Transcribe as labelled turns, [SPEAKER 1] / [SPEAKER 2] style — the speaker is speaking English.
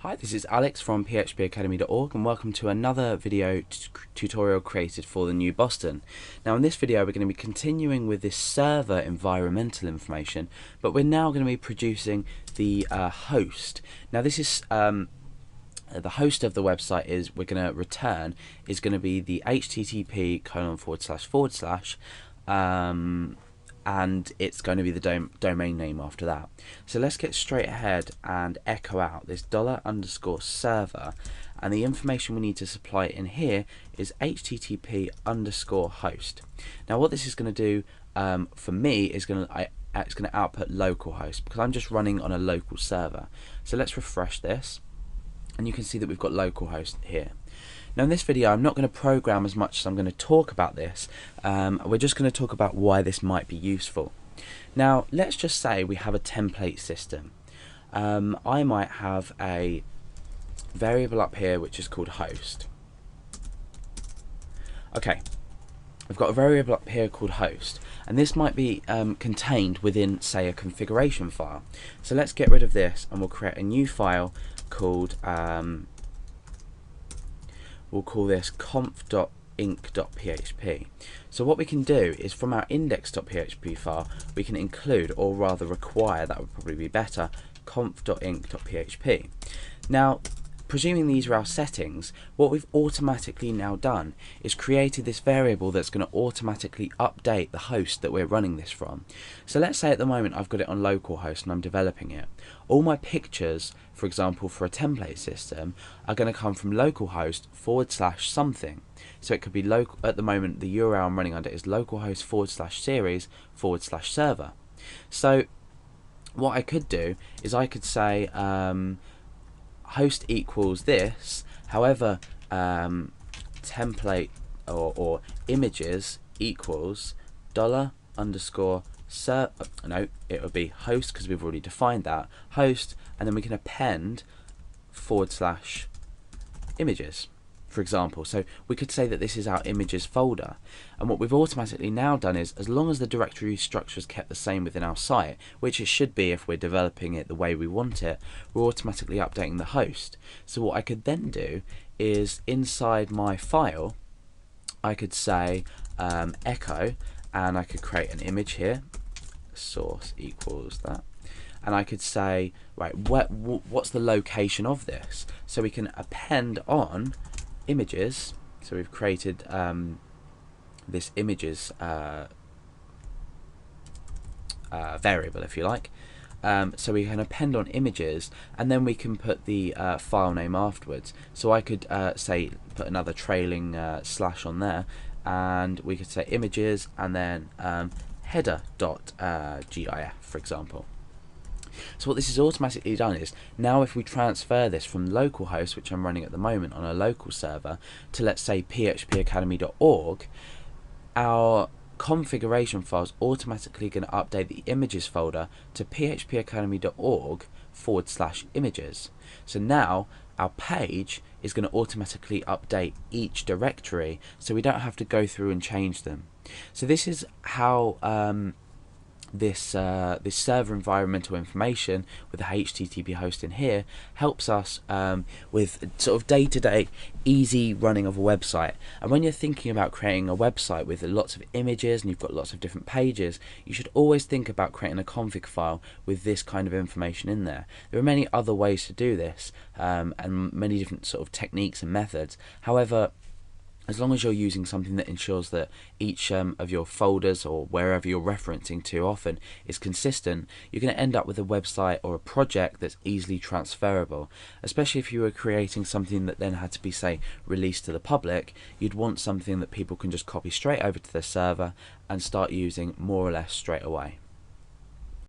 [SPEAKER 1] Hi, this is Alex from phpacademy.org and welcome to another video tutorial created for the new Boston. Now in this video we're going to be continuing with this server environmental information, but we're now going to be producing the host. Now this is the host of the website we're going to return is going to be the http:// and it's going to be the domain name after that. So let's get straight ahead and echo out this $_server, and the information we need to supply in here is http:/host. Now what this is going to do for me is it's going to output localhost because I'm just running on a local server. So let's refresh this and you can see that we've got localhost here. Now in this video I'm not going to program as much as I'm going to talk about this. We're just going to talk about why this might be useful. Now let's just say we have a template system. I might have a variable up here which is called host. Okay, I've got a variable up here called host, and this might be contained within, say, a configuration file. So let's get rid of this and we'll create a new file called we'll call this conf.inc.php. So what we can do is from our index.php file we can include, or rather require, that would probably be better, conf.inc.php. Now presuming these are our settings, what we've automatically now done is created this variable that's going to automatically update the host that we're running this from. So let's say at the moment I've got it on localhost and I'm developing it. All my pictures, for example, for a template system are going to come from localhost / something. So it could be local. At the moment the URL I'm running under is localhost /series / server. So what I could do is I could say host equals this, however template or images equals $_ser no, it would be host because we've already defined that, host, and then we can append / images, for example. So we could say that this is our images folder, and what we've automatically now done is, as long as the directory structure is kept the same within our site, which it should be if we're developing it the way we want it, we're automatically updating the host. So what I could then do is inside my file I could say echo, and I could create an image here, source equals that, and I could say, right, what's the location of this? So we can append on images. So we've created this images variable, if you like. So we can append on images, and then we can put the file name afterwards. So I could say put another trailing slash on there, and we could say images and then header.gif, for example. So what this is automatically done is, now if we transfer this from localhost, which I'm running at the moment on a local server, to let's say phpacademy.org, our configuration file is automatically going to update the images folder to phpacademy.org / images. So now our page is going to automatically update each directory, so we don't have to go through and change them. So this is how this server environmental information with the HTTP host in here helps us with sort of day-to-day easy running of a website. And when you're thinking about creating a website with lots of images and you've got lots of different pages, you should always think about creating a config file with this kind of information in there. There are many other ways to do this and many different sort of techniques and methods. However, as long as you're using something that ensures that each of your folders or wherever you're referencing to often is consistent, you're going to end up with a website or a project that's easily transferable. Especially if you were creating something that then had to be, say, released to the public, you'd want something that people can just copy straight over to their server and start using more or less straight away.